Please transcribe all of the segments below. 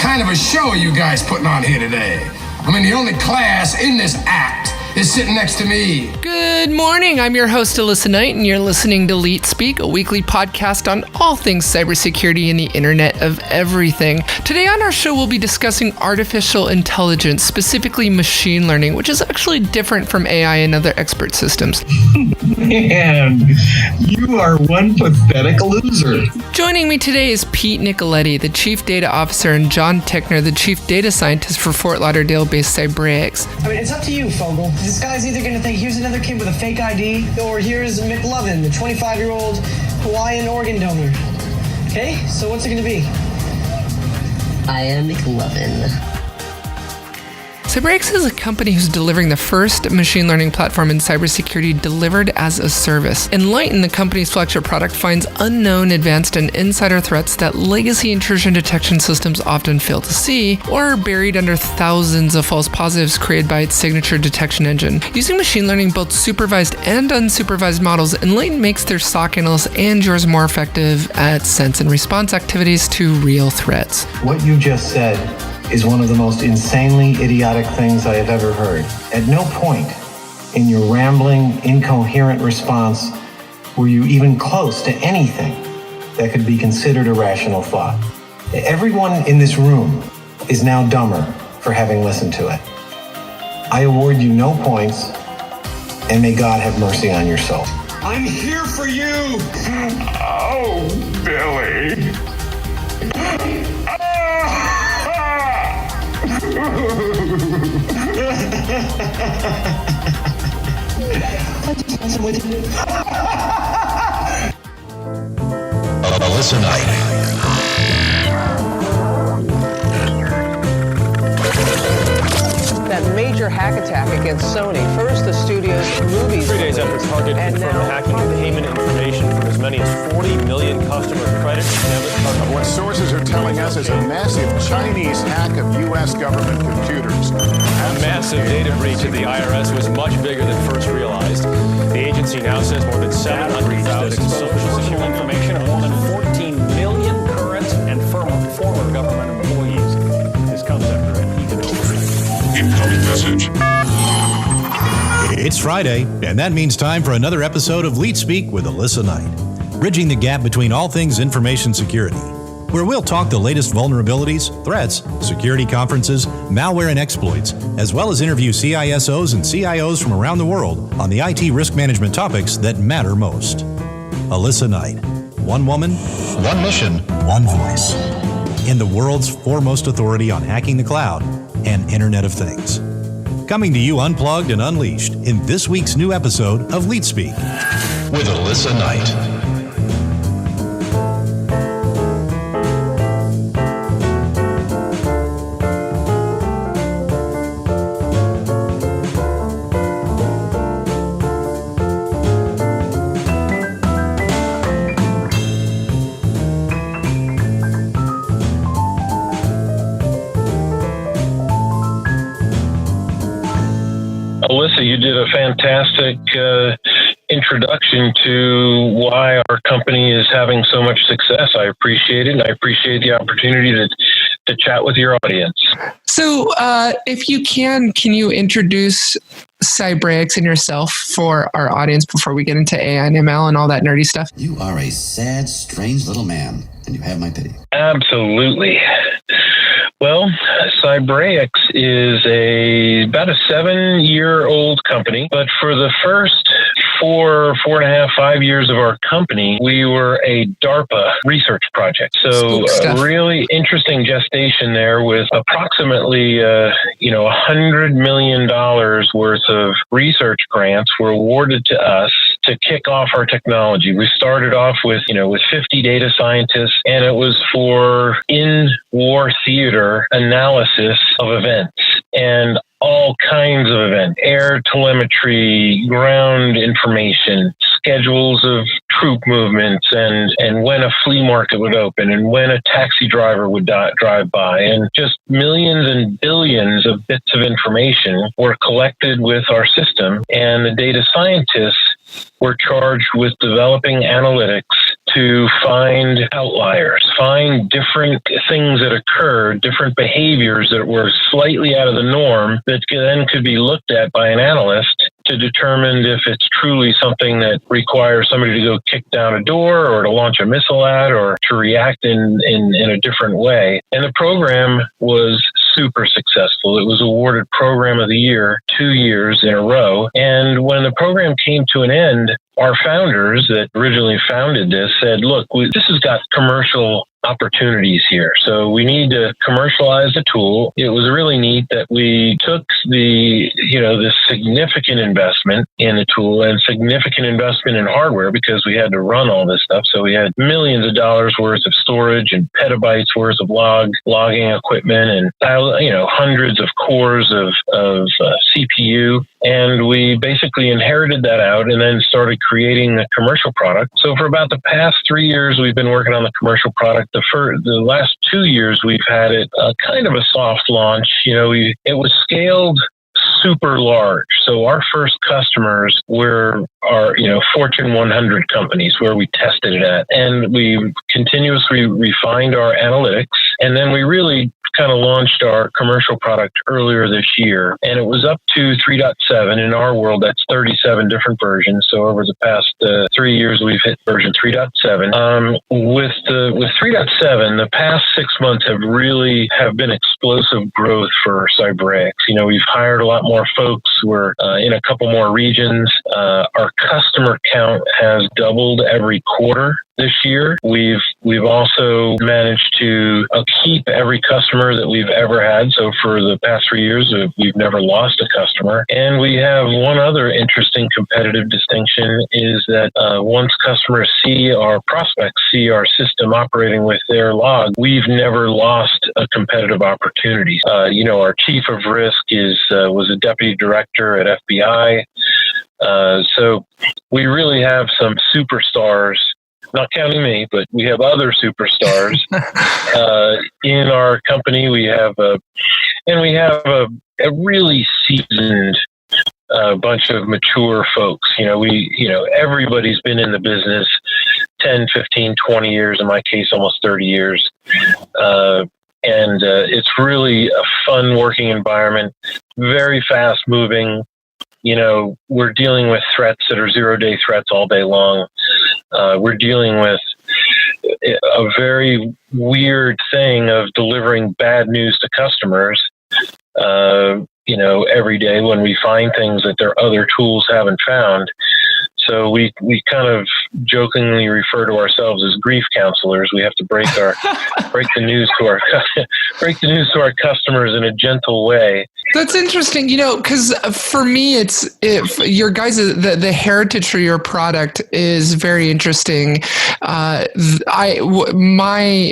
kind of a show are you guys putting on here today? I mean, the only class in this act is sitting next to me. Good morning. I'm your host, Alissa Knight, and you're listening to LeetSpeak, a weekly podcast on all things cybersecurity and the Internet of Everything. Today on our show, we'll be discussing artificial intelligence, specifically machine learning, which is actually different from AI and other expert systems. Man, you are one pathetic loser. Joining me today is Pete Nicoletti, the Chief Data Officer, and Jon Ticknor, the Chief Data Scientist for Fort Lauderdale-based Cybraics. I mean, it's up to you, Fogel. This guy's either going to think, here's another kid with a fake ID, or here's McLovin, the 25-year-old Hawaiian organ donor. Okay, so what's it going to be? I am McLovin. Cybraics is a company who's delivering the first machine learning platform in cybersecurity delivered as a service. Enlighten, the company's flagship product, finds unknown, advanced, and insider threats that legacy intrusion detection systems often fail to see, or are buried under thousands of false positives created by its signature detection engine. Using machine learning, both supervised and unsupervised models, Enlighten makes their SOC analysts and yours more effective at sense and response activities to real threats. What you just said is one of the most insanely idiotic things I have ever heard. At no point in your rambling, incoherent response were you even close to anything that could be considered a rational thought. Everyone in this room is now dumber for having listened to it. I award you no points, and may God have mercy on your soul. I'm here for you. Oh, Billy. Alissa Knight. That major hack attack against Sony. First, the studio's movies. 3 days after Target confirmed the hacking of payment information from as many as 40 million customer credit and debit cards. What sources are telling us is a massive Chinese hack of U.S. government computers. A massive data breach of the IRS was much bigger than first realized. The agency now says more than 700,000 social security information of more than 14 million current and former government employees. This comes after an heated oversight. Incoming message. It's Friday, and that means time for another episode of LeetSpeak with Alissa Knight, bridging the gap between all things information security, where we'll talk the latest vulnerabilities, threats, security conferences, malware, and exploits, as well as interview CISOs and CIOs from around the world on the IT risk management topics that matter most. Alissa Knight, one woman, one mission, one voice, in the world's foremost authority on hacking the cloud and Internet of Things. Coming to you unplugged and unleashed in this week's new episode of LeetSpeak with Alissa Knight. Alissa, you did a fantastic introduction to why our company is having so much success. I appreciate it, and I appreciate the opportunity to chat with your audience. So if you can you introduce Cybraics and yourself for our audience before we get into AI and ML and all that nerdy stuff? You are a sad, strange little man, and you have my pity. Absolutely. Well, Cybraics is about a 7-year-old company, but for the first 4.5, 5 years of our company, we were a DARPA research project. So a really interesting gestation there with approximately, $100 million worth of research grants were awarded to us to kick off our technology. We started off with 50 data scientists, and it was for in-war theater analysis of events and all kinds of events, air telemetry, ground information, schedules of troop movements, and when a flea market would open and when a taxi driver would drive by, and just millions and billions of bits of information were collected with our system, and the data scientists were charged with developing analytics to find outliers, find different things that occur, different behaviors that were slightly out of the norm that then could be looked at by an analyst to determine if it's truly something that requires somebody to go kick down a door or to launch a missile at or to react in a different way. And the program was super successful. It was awarded Program of the Year 2 years in a row. And when the program came to an end, our founders that originally founded this said, look, this has got commercial opportunities here. So we need to commercialize the tool. It was really neat that we took the significant investment in the tool and significant investment in hardware because we had to run all this stuff. So we had millions of dollars worth of storage and petabytes worth of logging equipment and hundreds of cores of CPU. And we basically inherited that out and then started creating the commercial product. So for about the past 3 years, we've been working on the commercial product. The last 2 years, we've had it kind of a soft launch. It was scaled super large. So our first customers were our Fortune 100 companies where we tested it at. And we continuously refined our analytics. And then we really kind of launched our commercial product earlier this year. And it was up to 3.7. In our world, that's 37 different versions. So over the past 3 years, we've hit version 3.7. With 3.7, the past 6 months have been explosive growth for Cybraics. We've hired a lot more folks. We're in a couple more regions. Our customer count has doubled every quarter this year. We've also managed to keep every customer that we've ever had. So for the past 3 years, we've never lost a customer. And we have one other interesting competitive distinction is that once customers prospects see our system operating with their log, we've never lost a competitive opportunity. Our chief of risk was a deputy director at FBI. So we really have some superstars, not counting me, but we have other superstars in our company. We have a really seasoned bunch of mature folks. Everybody's been in the business 10, 15, 20 years, in my case, almost 30 years. And it's really a fun working environment, very fast moving. We're dealing with threats that are 0-day threats all day long. We're dealing with a very weird thing of delivering bad news to customers, every day when we find things that their other tools haven't found. So we kind of jokingly refer to ourselves as grief counselors. We have to break the news to our customers in a gentle way. That's interesting, because for me, if your guys, the heritage for your product is very interesting. My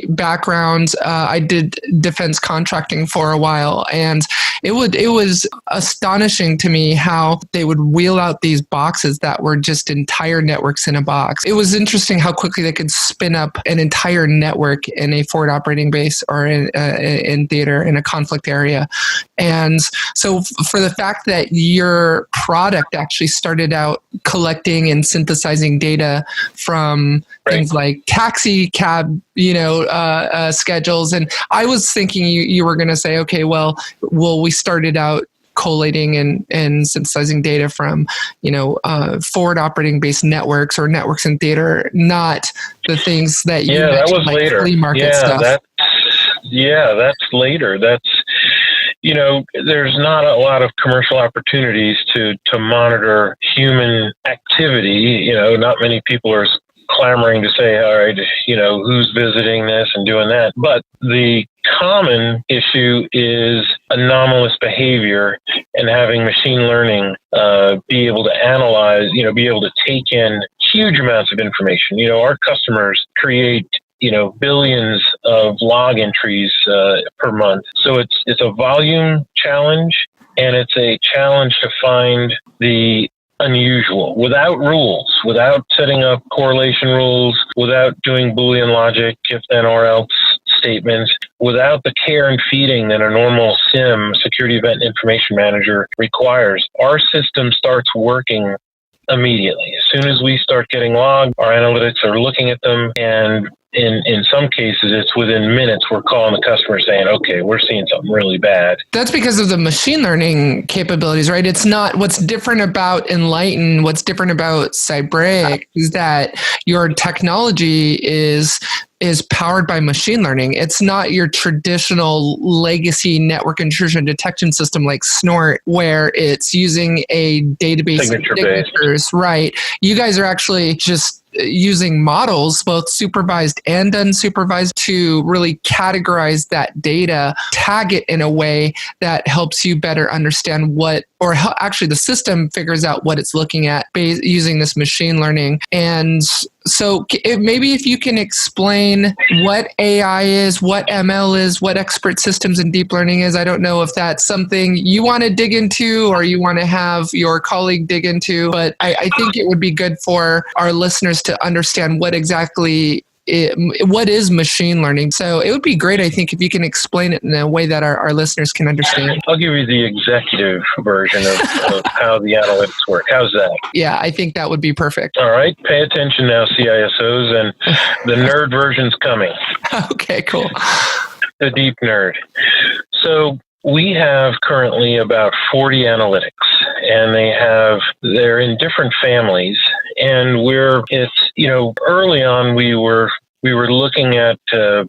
background, I did defense contracting for a while, and it was astonishing to me how they would wheel out these boxes that were just entire networks in a box. It was interesting how quickly they could spin up an entire network in a forward operating base or in theater in a conflict area. And so for the fact that your product actually started out collecting and synthesizing data from things like taxi cab, schedules. And I was thinking you were going to say, okay, well, we started out collating and synthesizing data from, forward operating based networks or networks in theater, not the things that you mentioned, that was like later. flea market stuff. That's later. That's, there's not a lot of commercial opportunities to monitor human activity. Not many people are clamoring to say, all right, who's visiting this and doing that. But the common issue is anomalous behavior and having machine learning be able to analyze, be able to take in huge amounts of information. Our customers create billions of log entries per month. So it's a volume challenge, and it's a challenge to find the unusual without rules, without setting up correlation rules, without doing Boolean logic, if then or else statements, without the care and feeding that a normal SIEM, Security Event Information Manager, requires. Our system starts working immediately. As soon as we start getting logged, our analytics are looking at them, and in some cases, it's within minutes we're calling the customer saying, okay, we're seeing something really bad. That's because of the machine learning capabilities, right? It's not what's different about Enlighten, what's different about Cybraics is that your technology is powered by machine learning. It's not your traditional legacy network intrusion detection system like Snort, where it's using a database of signatures, right? You guys are actually just using models, both supervised and unsupervised, to really categorize that data, tag it in a way that helps you better understand actually the system figures out what it's looking at using this machine learning. And so maybe if you can explain what AI is, what ML is, what expert systems and deep learning is. I don't know if that's something you want to dig into or you want to have your colleague dig into, but I think it would be good for our listeners to understand what is machine learning. So it would be great, I think, if you can explain it in a way that our listeners can understand. I'll give you the executive version of how the analytics work. How's that? Yeah, I think that would be perfect. All right. Pay attention now, CISOs, and the nerd version's coming. Okay, cool. The deep nerd. So we have currently about 40 analytics, and they're in different families. And early on we were looking at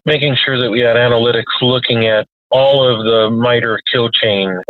making sure that we had analytics looking at all of the MITRE kill chain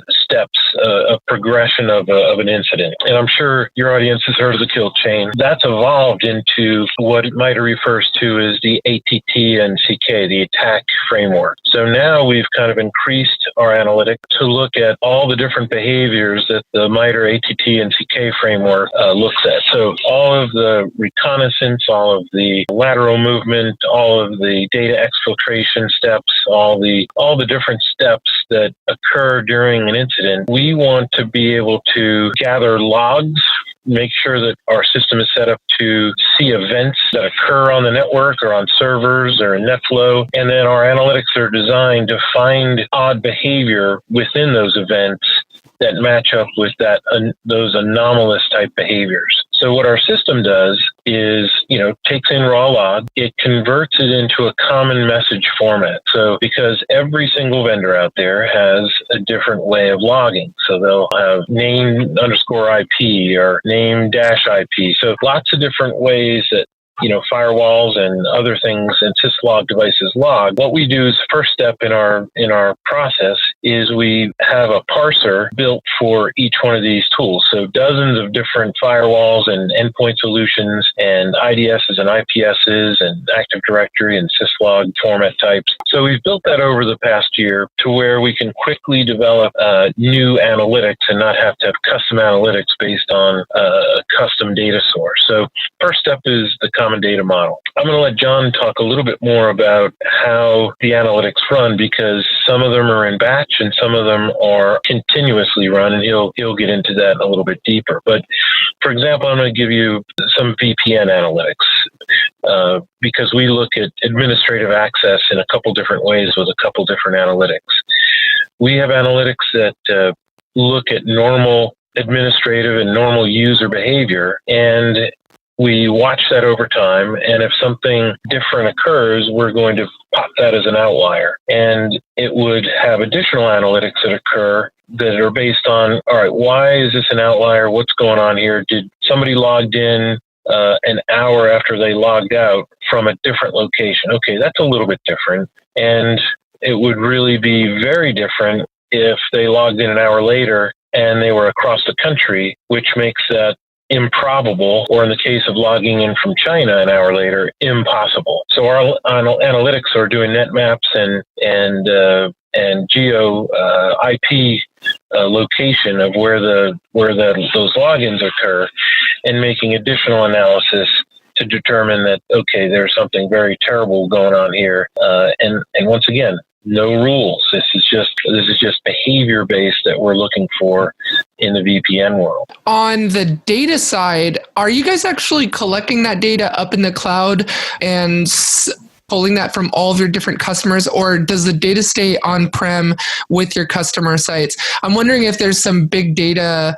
steps of progression of an incident. And I'm sure your audience has heard of the kill chain. That's evolved into what MITRE refers to as the ATT and CK, the attack framework. So now we've kind of increased our analytics to look at all the different behaviors that the MITRE, ATT, and CK framework looks at. So all of the reconnaissance, all of the lateral movement, all of the data exfiltration steps, all the different steps that occur during an incident. We want to be able to gather logs, make sure that our system is set up to see events that occur on the network or on servers or in NetFlow. And then our analytics are designed to find odd behavior within those events that match up with those anomalous type behaviors. So what our system does is, takes in raw log, it converts it into a common message format. So because every single vendor out there has a different way of logging. So they'll have name_IP or name-IP. So lots of different ways that firewalls and other things and syslog devices log. What we do is first step in our process is we have a parser built for each one of these tools. So dozens of different firewalls and endpoint solutions and IDSs and IPSs and Active Directory and syslog format types. So we've built that over the past year to where we can quickly develop new analytics and not have to have custom analytics based on a custom data source. So first step is the common data model. I'm going to let Jon talk a little bit more about how the analytics run, because some of them are in batch and some of them are continuously run, and he'll get into that a little bit deeper. But for example, I'm going to give you some VPN analytics because we look at administrative access in a couple different ways with a couple different analytics. We have analytics that look at normal administrative and normal user behavior, and we watch that over time, and if something different occurs, we're going to pop that as an outlier. And it would have additional analytics that occur that are based on, all right, why is this an outlier? What's going on here? Did somebody logged in an hour after they logged out from a different location? Okay, that's a little bit different. And it would really be very different if they logged in an hour later and they were across the country, which makes that improbable, or in the case of logging in from China an hour later, impossible. So our analytics are doing net maps and geo IP location of where those logins occur, and making additional analysis to determine that, okay, there's something very terrible going on here. And once again, no rules. This is just behavior based that we're looking for in the VPN world. On the data side, are you guys actually collecting that data up in the cloud and pulling that from all of your different customers, or does the data stay on-prem with your customer sites? I'm wondering if there's some big data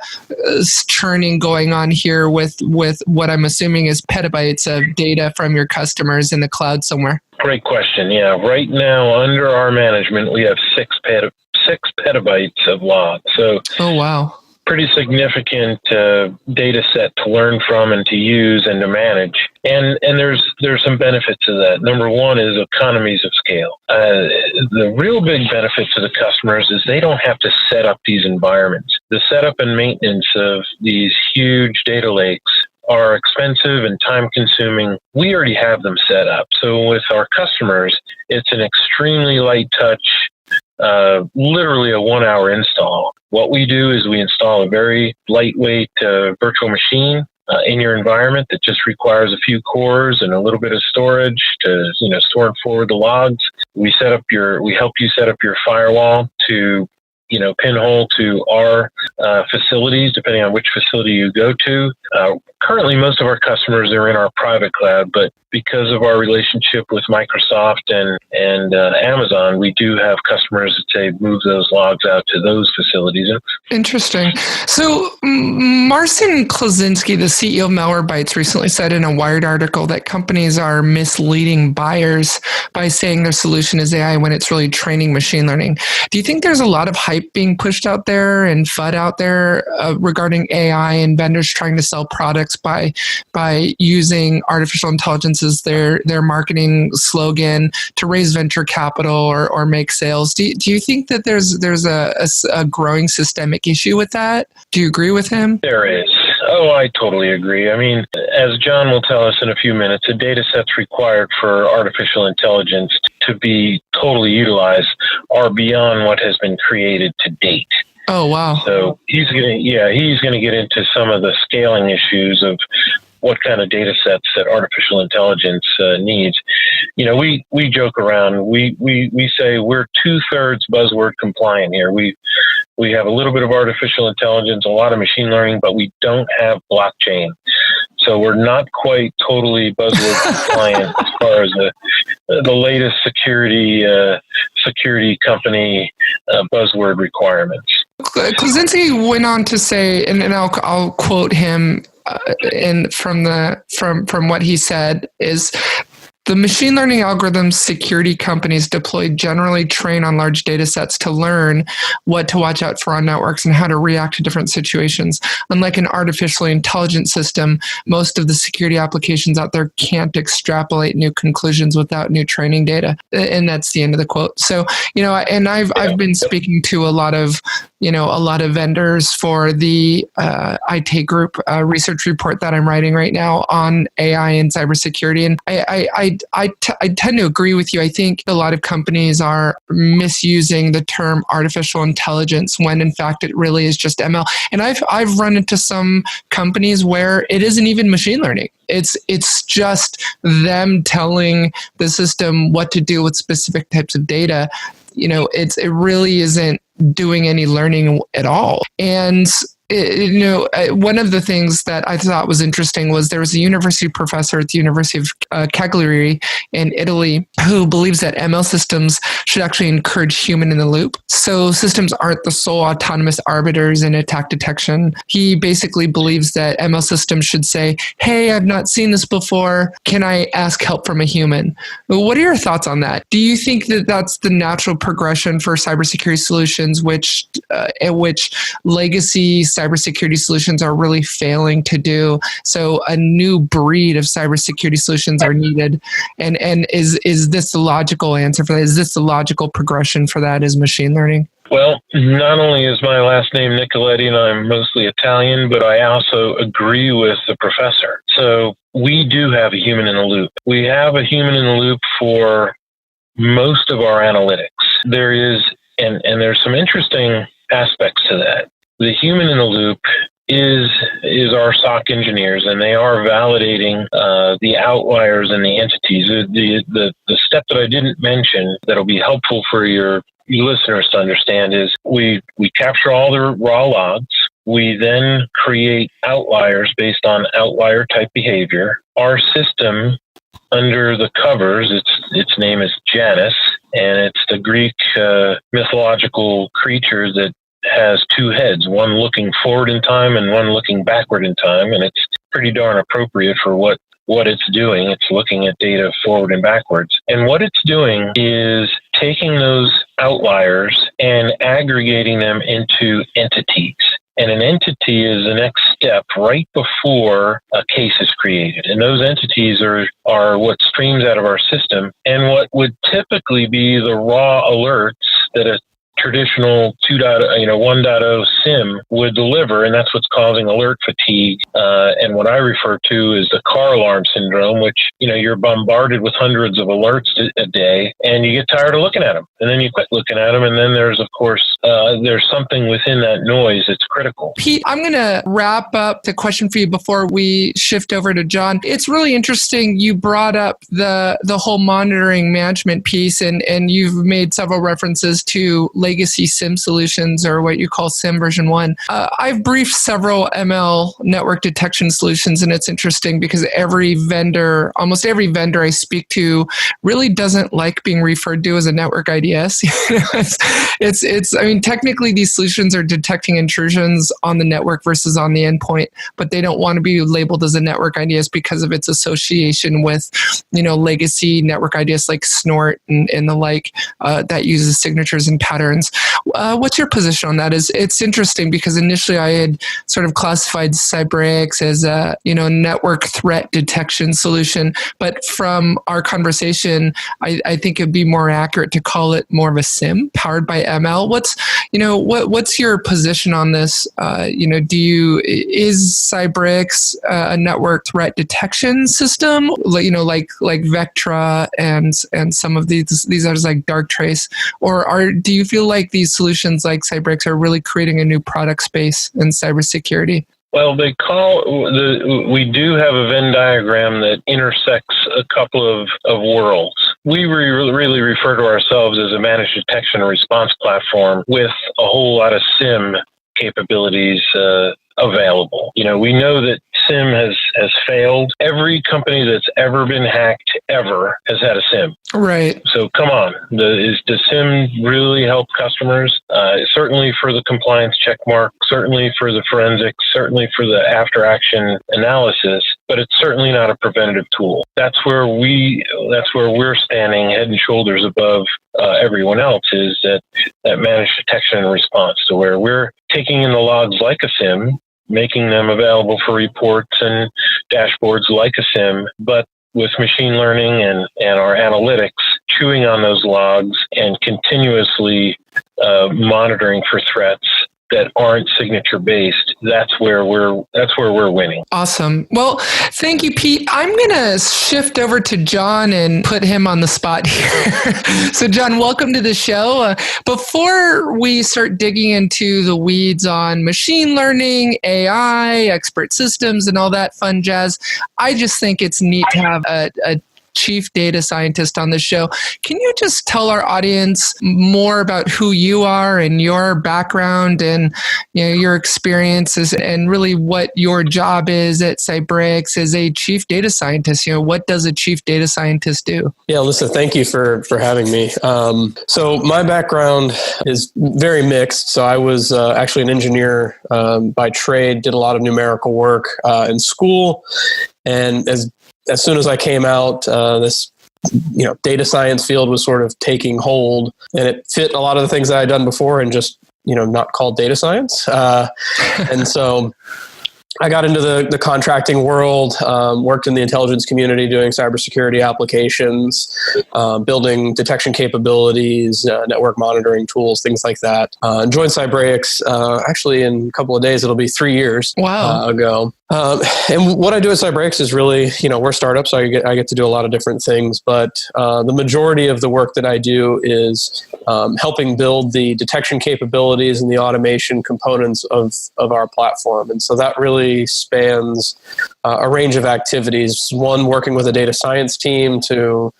churning going on here with what I'm assuming is petabytes of data from your customers in the cloud somewhere. Great question. Yeah, right now under our management, we have 6 petabytes of logs. So, oh wow, pretty significant data set to learn from and to use and to manage. And there's some benefits to that. Number one is economies of scale. The real big benefit to the customers is they don't have to set up these environments. The setup and maintenance of these huge data lakes are expensive and time consuming. We already have them set up. So with our customers, it's an extremely light touch, literally a 1-hour install. What we do is we install a very lightweight virtual machine in your environment that just requires a few cores and a little bit of storage to store and forward the logs. We help you set up your firewall to pinhole to our facilities, depending on which facility you go to. Currently, most of our customers are in our private cloud, but because of our relationship with Microsoft and Amazon, we do have customers that say move those logs out to those facilities. Interesting. So Marcin Klosinski, the CEO of Malwarebytes, recently said in a Wired article that companies are misleading buyers by saying their solution is AI when it's really training machine learning. Do you think there's a lot of hype being pushed out there and FUD out there regarding AI and vendors trying to sell products by using artificial intelligence as their marketing slogan to raise venture capital or make sales? Do you think that there's a growing systemic issue with that? Do you agree with him? There is. Oh, I totally agree. I mean, as John will tell us in a few minutes, the data sets required for artificial intelligence to be totally utilized are beyond what has been created to date. Oh, wow. So he's going to get into some of the scaling issues of what kind of data sets that artificial intelligence needs. We joke around. We say we're 2/3 buzzword compliant here. We have a little bit of artificial intelligence, a lot of machine learning, but we don't have blockchain. So we're not quite totally buzzword compliant as far as the latest security company buzzword requirements. Klosinski went on to say, and I'll quote him, from what he said is, the machine learning algorithms security companies deploy generally train on large data sets to learn what to watch out for on networks and how to react to different situations. Unlike an artificially intelligent system, most of the security applications out there can't extrapolate new conclusions without new training data. And that's the end of the quote. So, and I've been speaking to a lot of vendors for the IT Group research report that I'm writing right now on AI and cybersecurity. And I tend to agree with you. I think a lot of companies are misusing the term artificial intelligence when in fact it really is just ML. And I've run into some companies where it isn't even machine learning. It's just them telling the system what to do with specific types of data. It really isn't doing any learning at all. And one of the things that I thought was interesting was there was a university professor at the University of Cagliari in Italy who believes that ML systems should actually encourage human in the loop. So systems aren't the sole autonomous arbiters in attack detection. He basically believes that ML systems should say, hey, I've not seen this before. Can I ask help from a human? What are your thoughts on that? Do you think that that's the natural progression for cybersecurity solutions, which legacy cybersecurity solutions are really failing to do? So a new breed of cybersecurity solutions are needed. And is this the logical answer for that? Is this the logical progression for that, is machine learning? Well, not only is my last name Nicoletti and I'm mostly Italian, but I also agree with the professor. So we do have a human in the loop. We have a human in the loop for most of our analytics. There is, and there's some interesting aspects to that. The human in the loop is our SOC engineers, and they are validating the outliers and the entities. The step that I didn't mention that'll be helpful for your listeners to understand is we capture all the raw logs. We then create outliers based on outlier type behavior. Our system under the covers, its name is Janus, and it's the Greek mythological creature that has two heads, one looking forward in time and one looking backward in time, and it's pretty darn appropriate for what it's doing. It's looking at data forward and backwards. And what it's doing is taking those outliers and aggregating them into entities. And an entity is the next step right before a case is created. And those entities are what streams out of our system and what would typically be the raw alerts that a traditional 1.0 SIEM would deliver, and that's what's causing alert fatigue. And what I refer to is the car alarm syndrome, which, you're bombarded with hundreds of alerts a day, and you get tired of looking at them, and then you quit looking at them, and then there's, of course, there's something within that noise that's critical. Pete, I'm going to wrap up the question for you before we shift over to Jon. It's really interesting you brought up the whole monitoring management piece, and you've made several references to legacy SIEM solutions, or what you call SIEM version 1. I've briefed several ML network detection solutions, and it's interesting because almost every vendor I speak to really doesn't like being referred to as a network IDS. Technically these solutions are detecting intrusions on the network versus on the endpoint, but they don't want to be labeled as a network IDS because of its association with, legacy network IDS like Snort and the like that uses signatures and patterns. What's your position on that? It's interesting because initially I had sort of classified Cybraics as a network threat detection solution, but from our conversation, I think it'd be more accurate to call it more of a SIEM powered by ML. What's your position on this? Is Cybraics a network threat detection system? Like Vectra and some of these others like Darktrace, or do you feel like these solutions like Cybraics are really creating a new product space in cybersecurity? Well, we do have a Venn diagram that intersects a couple of worlds. We really refer to ourselves as a managed detection and response platform with a whole lot of SIEM capabilities available. We know that SIEM has failed. Every company that's ever been hacked ever has had a SIEM. Right. So come on, does SIEM really help customers? Certainly for the compliance check mark, certainly for the forensics, certainly for the after action analysis, but it's certainly not a preventative tool. That's where we're standing head and shoulders above everyone else, is that managed detection and response, to where we're taking in the logs like a SIEM, making them available for reports and dashboards like a SIEM, but with machine learning and our analytics, chewing on those logs and continuously monitoring for threats that aren't signature based. That's where we're winning. Awesome. Well, thank you, Pete. I'm going to shift over to Jon and put him on the spot here. So Jon, welcome to the show. Before we start digging into the weeds on machine learning, AI, expert systems, and all that fun jazz, I just think it's neat to have a chief data scientist on the show. Can you just tell our audience more about who you are and your background and your experiences and really what your job is at Cybraics as a chief data scientist? What does a chief data scientist do? Yeah, Alissa, thank you for having me. So my background is very mixed. So I was actually an engineer by trade, did a lot of numerical work in school, and as soon as I came out, this data science field was sort of taking hold, and it fit a lot of the things that I'd done before and just not called data science. And so I got into the contracting world, worked in the intelligence community doing cybersecurity applications, building detection capabilities, network monitoring tools, things like that. Joined Cybraics actually in a couple of days. It'll be 3 years ago. And what I do at Cybraics is really, we're startups, so I get to do a lot of different things, but the majority of the work that I do is helping build the detection capabilities and the automation components of our platform. And so that really spans a range of activities. One, working with a data science team to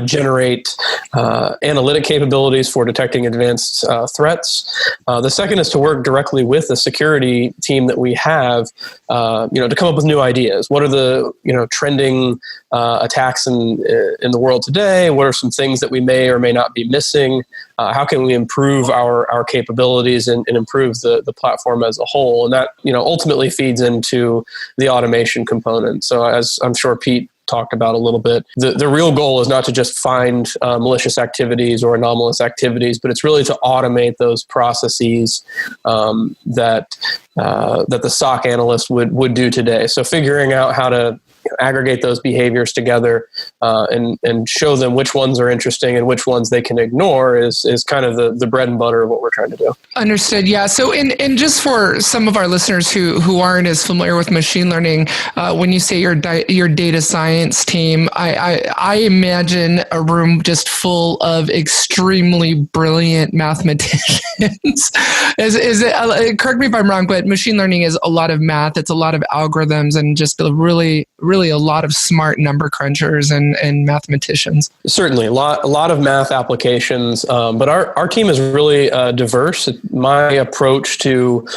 generate analytic capabilities for detecting advanced threats. The second is to work directly with the security team that we have, to come up with new ideas. What are the trending attacks in the world today? What are some things that we may or may not be missing? How can we improve our capabilities and improve the platform as a whole? And that ultimately feeds into the automation component. So as I'm sure Pete talked about a little bit, the real goal is not to just find malicious activities or anomalous activities, but it's really to automate those processes that the SOC analyst would do today. So figuring out how to aggregate those behaviors together and show them which ones are interesting and which ones they can ignore is kind of the bread and butter of what we're trying to do. Understood. Yeah. So, and just for some of our listeners who aren't as familiar with machine learning, when you say your data science team, I imagine a room just full of extremely brilliant mathematicians. Is it? Correct me if I'm wrong, but machine learning is a lot of math. It's a lot of algorithms and just really a lot of smart number crunchers and mathematicians. Certainly, a lot of math applications, but our team is really diverse. My approach to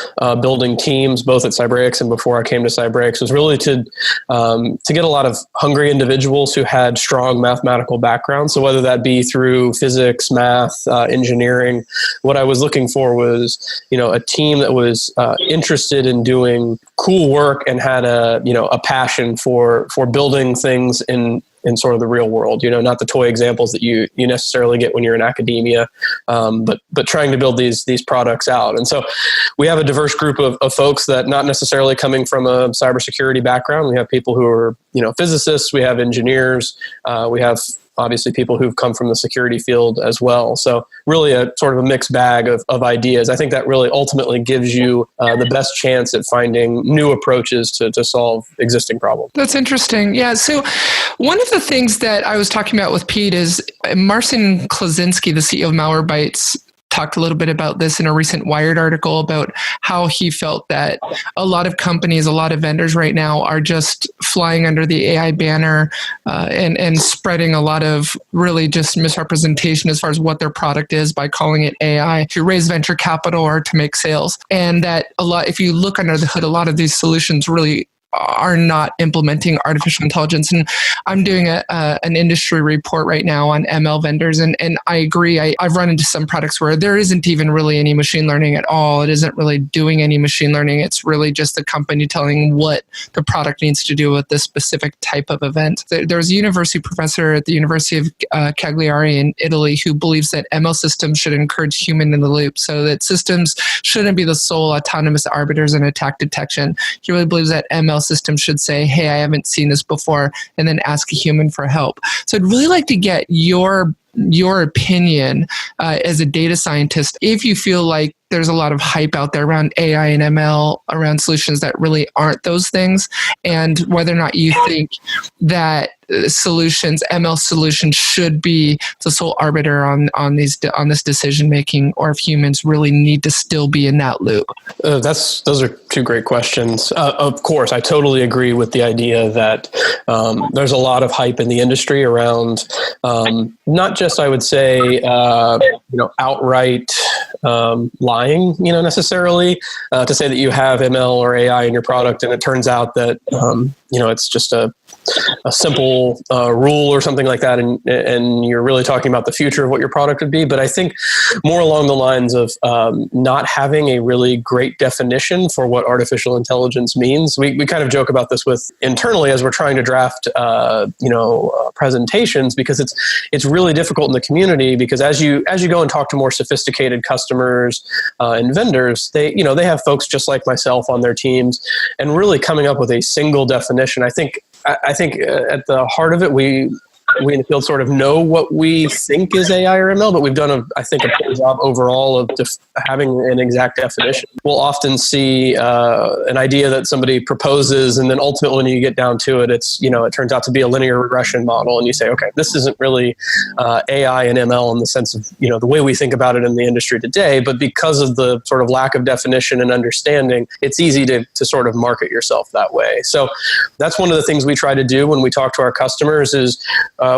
building teams, both at Cybraics and before I came to Cybraics, was really to get a lot of hungry individuals who had strong mathematical backgrounds. So whether that be through physics, math, engineering, what I was looking for was a team that was interested in doing cool work and had a passion for building things in sort of the real world, not the toy examples that you necessarily get when you're in academia, but trying to build these products out. And so we have a diverse group of folks that not necessarily coming from a cybersecurity background. We have people who are, physicists, we have engineers, we have obviously people who've come from the security field as well. So really a sort of a mixed bag of ideas. I think that really ultimately gives you the best chance at finding new approaches to solve existing problems. That's interesting. Yeah. So one of the things that I was talking about with Pete is Marcin Klaczynski, the CEO of Malwarebytes, talked a little bit about this in a recent Wired article about how he felt that a lot of companies, a lot of vendors right now are just flying under the AI banner and spreading a lot of really just misrepresentation as far as what their product is by calling it AI to raise venture capital or to make sales. And that if you look under the hood, a lot of these solutions really are not implementing artificial intelligence. And I'm doing an industry report right now on ML vendors. And I agree. I've run into some products where there isn't even really any machine learning at all. It isn't really doing any machine learning. It's really just the company telling what the product needs to do with this specific type of event. There's a university professor at the University of Cagliari in Italy who believes that ML systems should encourage human in the loop, so that systems shouldn't be the sole autonomous arbiters in attack detection. He really believes that ML system should say, hey, I haven't seen this before, and then ask a human for help. So I'd really like to get your opinion as a data scientist, if you feel like there's a lot of hype out there around AI and ML, around solutions that really aren't those things, and whether or not you think that ML solutions should be the sole arbiter on this decision making, or if humans really need to still be in that loop. Those are two great questions. Of course, I totally agree with the idea that there's a lot of hype in the industry around not just, I would say, outright lying, necessarily to say that you have ML or AI in your product, and it turns out that it's just a simple rule or something like that, and you're really talking about the future of what your product would be. But I think more along the lines of not having a really great definition for what artificial intelligence means. We kind of joke about this with internally as we're trying to draft presentations, because it's really difficult in the community, because as you go and talk to more sophisticated customers and vendors, they have folks just like myself on their teams, and really coming up with a single definition. I think at the heart of it, we in the field sort of know what we think is AI or ML, but we've done a poor job overall of having an exact definition. We'll often see an idea that somebody proposes, and then ultimately when you get down to it, it turns out to be a linear regression model, and you say, okay, this isn't really AI and ML in the sense of the way we think about it in the industry today. But because of the sort of lack of definition and understanding, it's easy to sort of market yourself that way. So that's one of the things we try to do when we talk to our customers is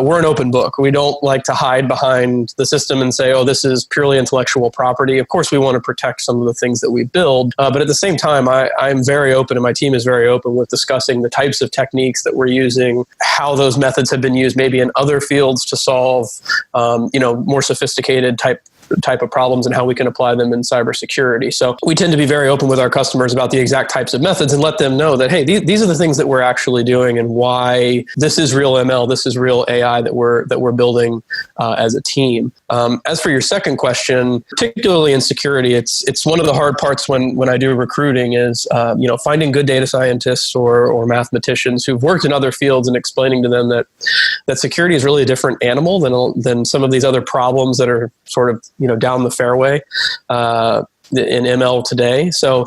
we're an open book. We don't like to hide behind the system and say, oh, this is purely intellectual property. Of course, we want to protect some of the things that we build. But at the same time, I'm very open, and my team is very open with discussing the types of techniques that we're using, how those methods have been used maybe in other fields to solve, more sophisticated type of problems and how we can apply them in cybersecurity. So we tend to be very open with our customers about the exact types of methods and let them know that, hey, these are the things that we're actually doing and why this is real ML, this is real AI that we're building as a team. As for your second question, particularly in security, it's one of the hard parts when I do recruiting is finding good data scientists or mathematicians who've worked in other fields and explaining to them that security is really a different animal than some of these other problems that are sort of down the fairway in ML today. So,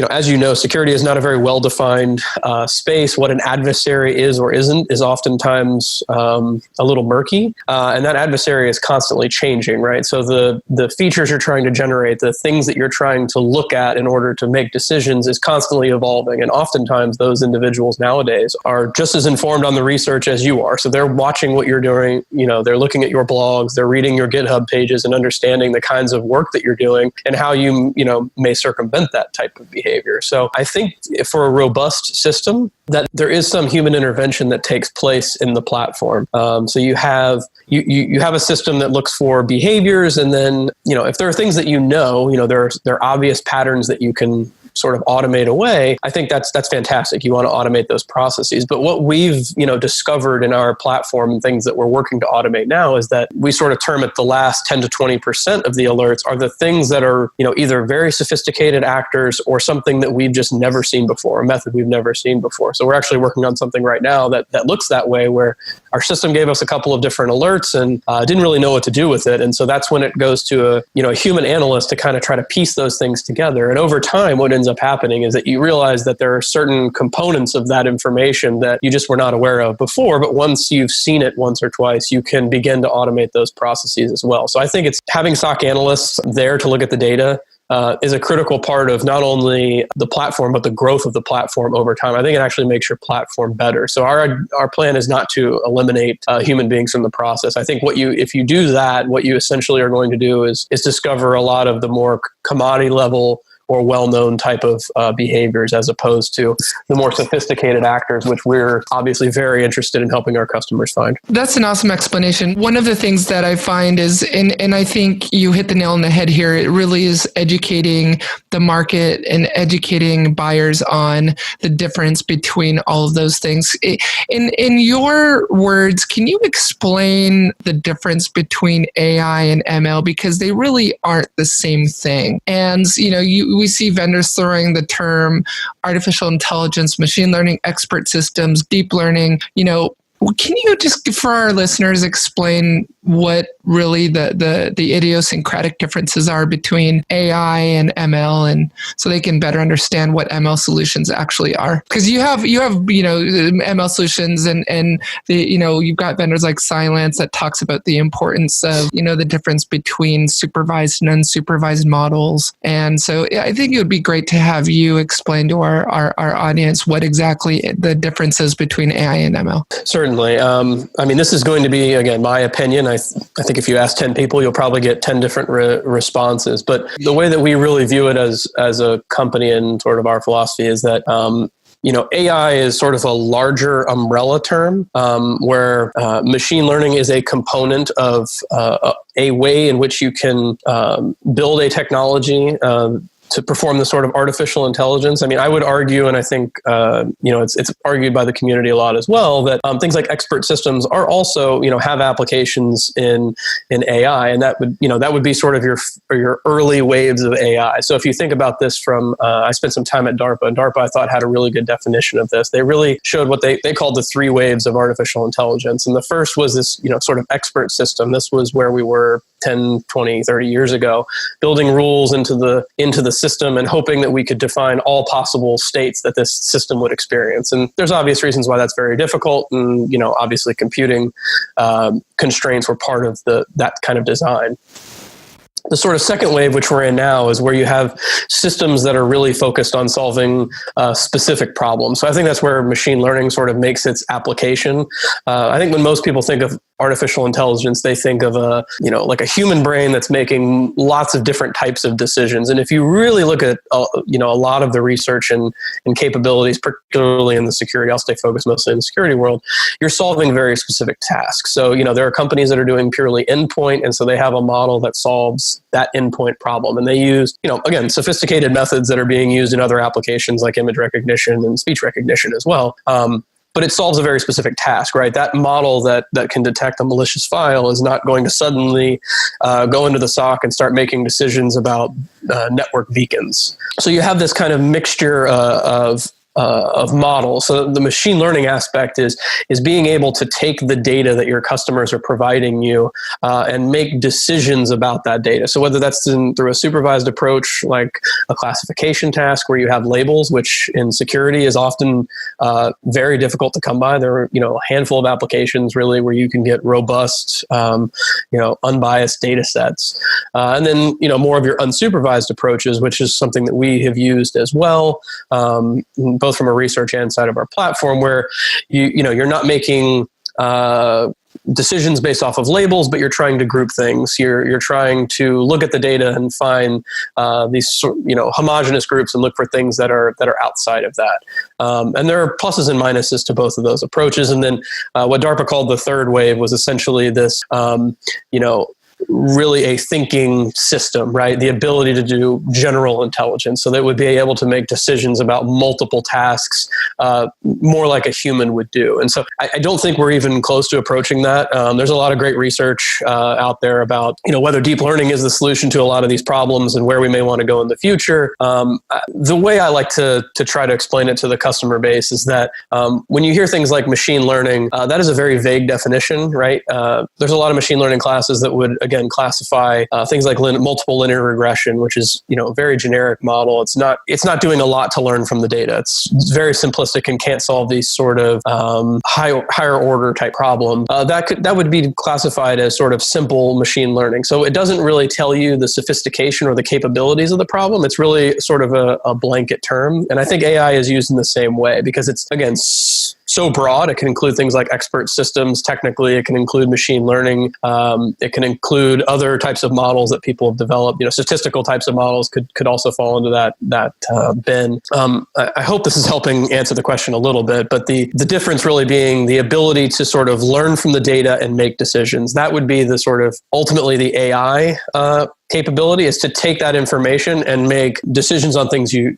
as you know, security is not a very well-defined space. What an adversary is or isn't is oftentimes a little murky, and that adversary is constantly changing, right? So the features you're trying to generate, the things that you're trying to look at in order to make decisions is constantly evolving, and oftentimes those individuals nowadays are just as informed on the research as you are. So they're watching what you're doing, they're looking at your blogs, they're reading your GitHub pages and understanding the kinds of work that you're doing and how you may circumvent that type of behavior. So I think for a robust system that there is some human intervention that takes place in the platform. So you have a system that looks for behaviors, and then if there are things that there are obvious patterns that you can sort of automate away. I think that's fantastic. You want to automate those processes. But what we've discovered in our platform and things that we're working to automate now is that we sort of term it the last 10 to 20% of the alerts are the things that are either very sophisticated actors or something that we've just never seen before, a method we've never seen before. So we're actually working on something right now that looks that way, where our system gave us a couple of different alerts and didn't really know what to do with it. And so that's when it goes to a human analyst to kind of try to piece those things together. And over time, what ends up happening is that you realize that there are certain components of that information that you just were not aware of before. But once you've seen it once or twice, you can begin to automate those processes as well. So I think it's having SOC analysts there to look at the data is a critical part of not only the platform, but the growth of the platform over time. I think it actually makes your platform better. So our plan is not to eliminate human beings from the process. I think if you do that, what you essentially are going to do is discover a lot of the more commodity level or well-known type of behaviors, as opposed to the more sophisticated actors, which we're obviously very interested in helping our customers find. That's an awesome explanation. One of the things that I find is, and I think you hit the nail on the head here, it really is educating the market and educating buyers on the difference between all of those things. In your words, can you explain the difference between AI and ML? Because they really aren't the same thing. And, we see vendors throwing the term artificial intelligence, machine learning, expert systems, deep learning. Can you just, for our listeners, explain what really the idiosyncratic differences are between AI and ML, and so they can better understand what ML solutions actually are? Because you have ML solutions and you've got vendors like Cylance that talks about the importance of the difference between supervised and unsupervised models. And so I think it would be great to have you explain to our audience what exactly the difference is between AI and ML. Certainly. This is going to be, again, my opinion. I think if you ask 10 people, you'll probably get 10 different responses. But the way that we really view it as a company and sort of our philosophy is that AI is sort of a larger umbrella term where machine learning is a component of a way in which you can build a technology to perform the sort of artificial intelligence. I would argue, and I think it's argued by the community a lot as well, that things like expert systems are also have applications in AI, and that would be sort of your early waves of AI. So if you think about this from, I spent some time at DARPA, and DARPA I thought had a really good definition of this. They really showed what they called the 3 waves of artificial intelligence, and the first was this sort of expert system. This was where we were 10, 20, 30 years ago, building rules into the system and hoping that we could define all possible states that this system would experience. And there's obvious reasons why that's very difficult. And, obviously computing constraints were part of that kind of design. The sort of second wave, which we're in now, is where you have systems that are really focused on solving specific problems. So I think that's where machine learning sort of makes its application. I think when most people think of artificial intelligence, they think of like a human brain that's making lots of different types of decisions. And if you really look at a lot of the research and capabilities, particularly in the security, I'll stay focused mostly in the security world, you're solving very specific tasks. So there are companies that are doing purely endpoint, and so they have a model that solves that endpoint problem. And they use, again, sophisticated methods that are being used in other applications like image recognition and speech recognition as well. But it solves a very specific task, right? That model that can detect a malicious file is not going to suddenly go into the SOC and start making decisions about network beacons. So you have this kind of mixture of models. So the machine learning aspect is being able to take the data that your customers are providing you and make decisions about that data. So whether that's through a supervised approach, like a classification task where you have labels, which in security is often very difficult to come by. There are a handful of applications really where you can get robust, unbiased data sets, and then more of your unsupervised approaches, which is something that we have used as well. Both from a research and side of our platform, where you're not making decisions based off of labels, but you're trying to group things. You're trying to look at the data and find these homogeneous groups and look for things that are outside of that. And there are pluses and minuses to both of those approaches. And then what DARPA called the third wave was essentially this, really a thinking system, right? The ability to do general intelligence, so that would be able to make decisions about multiple tasks more like a human would do. And so I don't think we're even close to approaching that. There's a lot of great research out there about whether deep learning is the solution to a lot of these problems and where we may want to go in the future. The way I like to try to explain it to the customer base is that when you hear things like machine learning, that is a very vague definition, right? There's a lot of machine learning classes that would again classify things like multiple linear regression, which is a very generic model. It's not doing a lot to learn from the data. It's very simplistic and can't solve these sort of higher order type problem. That would be classified as sort of simple machine learning. So it doesn't really tell you the sophistication or the capabilities of the problem. It's really sort of a blanket term. And I think AI is used in the same way because it's again so broad. It can include things like expert systems. Technically, it can include machine learning. It can include other types of models that people have developed. Statistical types of models could also fall into that bin. I hope this is helping answer the question a little bit, but the difference really being the ability to sort of learn from the data and make decisions. That would be the sort of ultimately the AI capability, is to take that information and make decisions on things you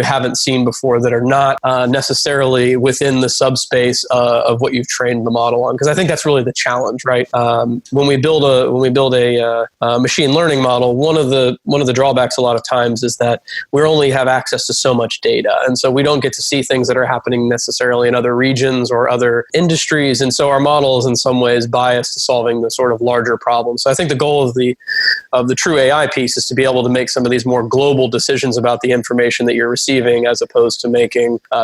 haven't seen before that are not necessarily within the subspace of what you've trained the model on. Because I think that's really the challenge, right? When we build a machine learning model, one of the drawbacks a lot of times is that we only have access to so much data, and so we don't get to see things that are happening necessarily in other regions or other industries. And so our model is in some ways biased to solving the sort of larger problems. So I think the goal of the true AI piece is to be able to make some of these more global decisions about the information that you're receiving, as opposed to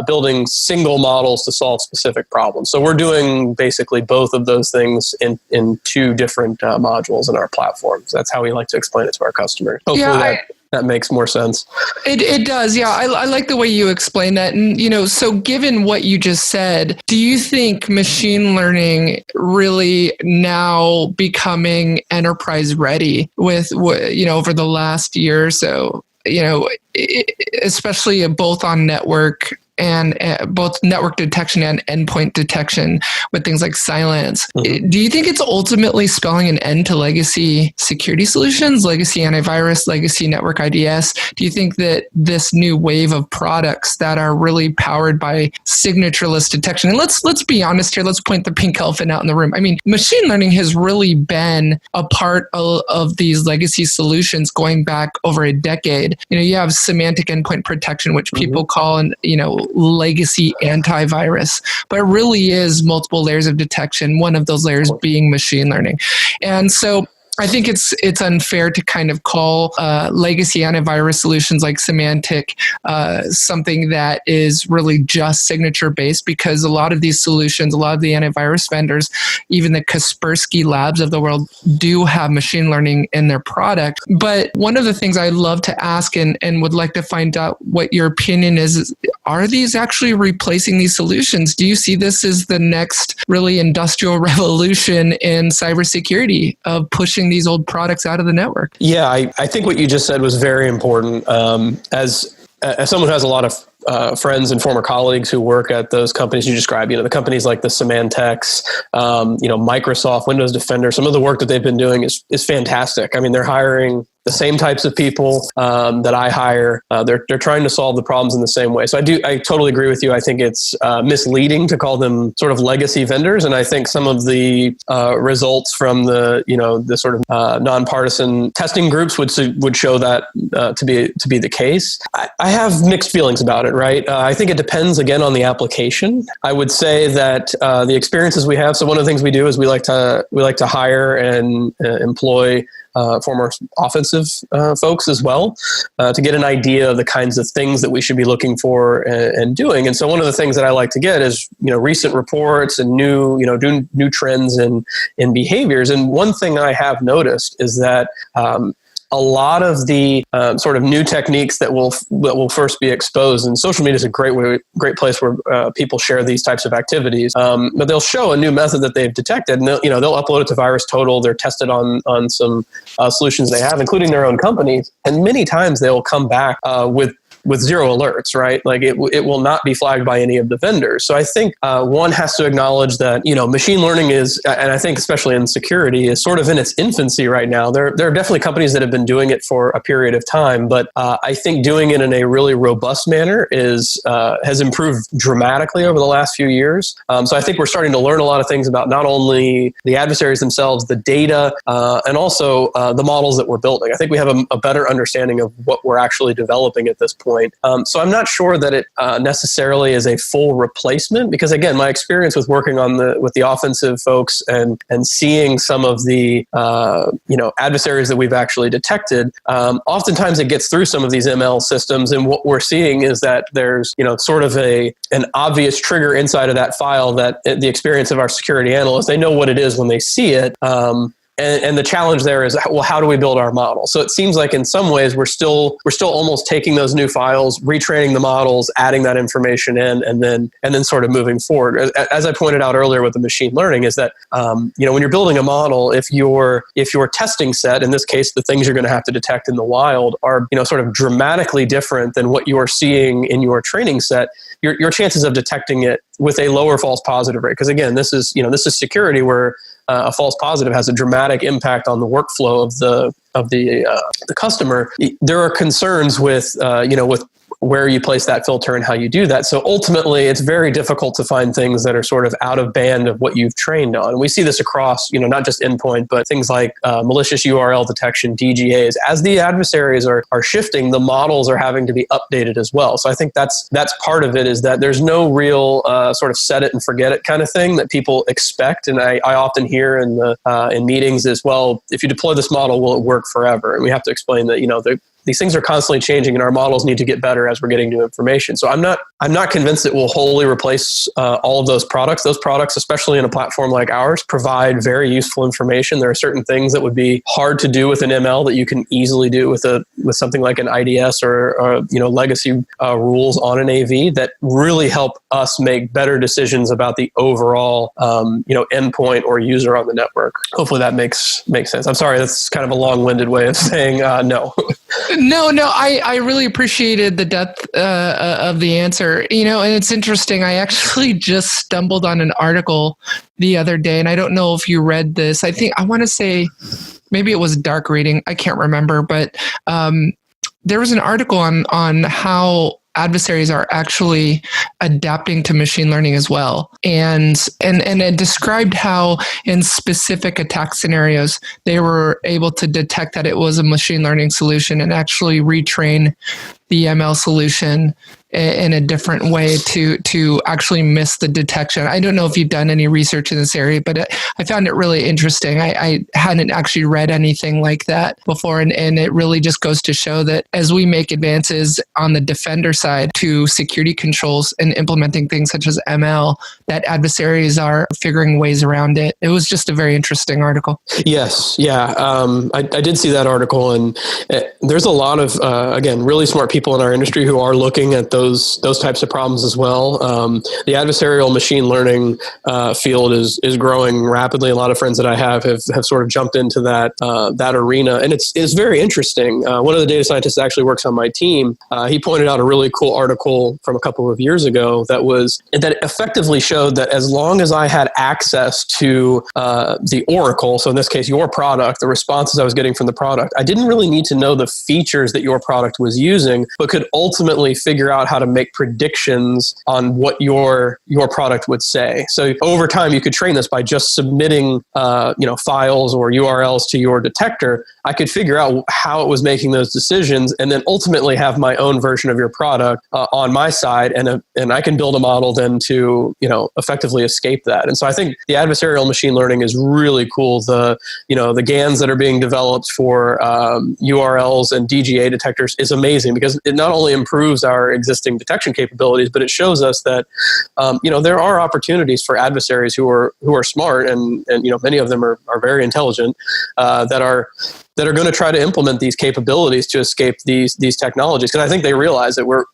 building single models to solve specific problems. So we're doing basically both of those things in two different modules in our platform. So that's how we like to explain it to our customers. Hopefully that makes more sense. It does. Yeah. I like the way you explain that. And, so given what you just said, do you think machine learning really now becoming enterprise ready with, over the last year or so, especially both on network and both network detection and endpoint detection with things like silence. Mm-hmm. Do you think it's ultimately spelling an end to legacy security solutions, legacy antivirus, legacy network IDS? Do you think that this new wave of products that are really powered by signatureless detection, and let's be honest here, let's point the pink elephant out in the room. I mean, machine learning has really been a part of these legacy solutions going back over a decade. You have semantic endpoint protection, which people call legacy antivirus, but it really is multiple layers of detection, one of those layers being machine learning. And so I think it's unfair to kind of call legacy antivirus solutions like Symantec something that is really just signature based, because a lot of these solutions, a lot of the antivirus vendors, even the Kaspersky Labs of the world, do have machine learning in their product. But one of the things I love to ask and would like to find out what your opinion is, are these actually replacing these solutions? Do you see this as the next really industrial revolution in cybersecurity of pushing these old products out of the network? Yeah, I think what you just said was very important. As someone who has a lot of friends and former colleagues who work at those companies you described, the companies like the Symantecs, Microsoft, Windows Defender, some of the work that they've been doing is fantastic. I mean, they're hiring the same types of people that I hire. They're trying to solve the problems in the same way. So I totally agree with you. I think it's misleading to call them sort of legacy vendors. And I think some of the results from the sort of nonpartisan testing groups would show that to be the case. I have mixed feelings about it, right? I think it depends again on the application. I would say that the experiences we have. So one of the things we do is we like to hire and employ former offensive folks as well, to get an idea of the kinds of things that we should be looking for and doing. And so one of the things that I like to get is, recent reports and new trends in behaviors. And one thing I have noticed is that a lot of the sort of new techniques that will first be exposed, and social media is a great place where people share these types of activities. But they'll show a new method that they've detected, and they'll upload it to VirusTotal. They're tested on some solutions they have, including their own companies, and many times they'll come back with zero alerts, right? Like it will not be flagged by any of the vendors. So I think one has to acknowledge that, machine learning is, and I think especially in security, is sort of in its infancy right now. There are definitely companies that have been doing it for a period of time, but I think doing it in a really robust manner has improved dramatically over the last few years. So I think we're starting to learn a lot of things about not only the adversaries themselves, the data, and also the models that we're building. I think we have a better understanding of what we're actually developing at this point. So I'm not sure that it necessarily is a full replacement, because again, my experience with working with the offensive folks and seeing some of the adversaries that we've actually detected, oftentimes it gets through some of these ML systems, and what we're seeing is that there's sort of an obvious trigger inside of that file that the experience of our security analysts, they know what it is when they see it. And the challenge there is, well, how do we build our model? So it seems like in some ways we're still almost taking those new files, retraining the models, adding that information in, and then sort of moving forward. As I pointed out earlier with the machine learning, is that when you're building a model, if your testing set, in this case, the things you're going to have to detect in the wild, are sort of dramatically different than what you are seeing in your training set, your chances of detecting it with a lower false positive rate. Because again, this is security where a false positive has a dramatic impact on the workflow of the customer. There are concerns with where you place that filter and how you do that. So ultimately, it's very difficult to find things that are sort of out of band of what you've trained on. And we see this across, not just endpoint, but things like malicious URL detection, DGAs. As the adversaries are shifting, the models are having to be updated as well. So I think that's part of it, is that there's no real sort of set it and forget it kind of thing that people expect. And I often hear in meetings as well, if you deploy this model, will it work forever? And we have to explain that, these things are constantly changing, and our models need to get better as we're getting new information. So I'm not convinced it will wholly replace all of those products. Those products, especially in a platform like ours, provide very useful information. There are certain things that would be hard to do with an ML that you can easily do with something like an IDS or legacy rules on an AV that really help us make better decisions about the overall endpoint or user on the network. Hopefully that makes sense. I'm sorry, that's kind of a long-winded way of saying no. No, I really appreciated the depth of the answer. And it's interesting. I actually just stumbled on an article the other day, and I don't know if you read this. I want to say maybe it was dark reading. I can't remember, but there was an article on how adversaries are actually adapting to machine learning as well. And it described how in specific attack scenarios, they were able to detect that it was a machine learning solution and actually retrain the ML solution in a different way to actually miss the detection. I don't know if you've done any research in this area, but I found it really interesting. I hadn't actually read anything like that before, and it really just goes to show that as we make advances on the defender side to security controls and implementing things such as ML, that adversaries are figuring ways around it. It was just a very interesting article. Yes, yeah. I did see that article, and there's a lot of, again, really smart people in our industry who are looking at those types of problems as well. The adversarial machine learning field is growing rapidly. A lot of friends that I have sort of jumped into that arena, and it's very interesting. One of the data scientists that actually works on my team, he pointed out a really cool article from a couple of years ago that effectively showed that as long as I had access to the oracle, so in this case your product, the responses I was getting from the product, I didn't really need to know the features that your product was using, but could ultimately figure out how to make predictions on what your product would say. So over time, you could train this by just submitting files or URLs to your detector. I could figure out how it was making those decisions, and then ultimately have my own version of your product on my side, and I can build a model then to effectively escape that. And so I think the adversarial machine learning is really cool. The GANs that are being developed for URLs and DGA detectors is amazing, because it not only improves our existing detection capabilities, but it shows us that there are opportunities for adversaries who are smart and many of them are very intelligent, that are going to try to implement these capabilities to escape these technologies. Because I think they realize that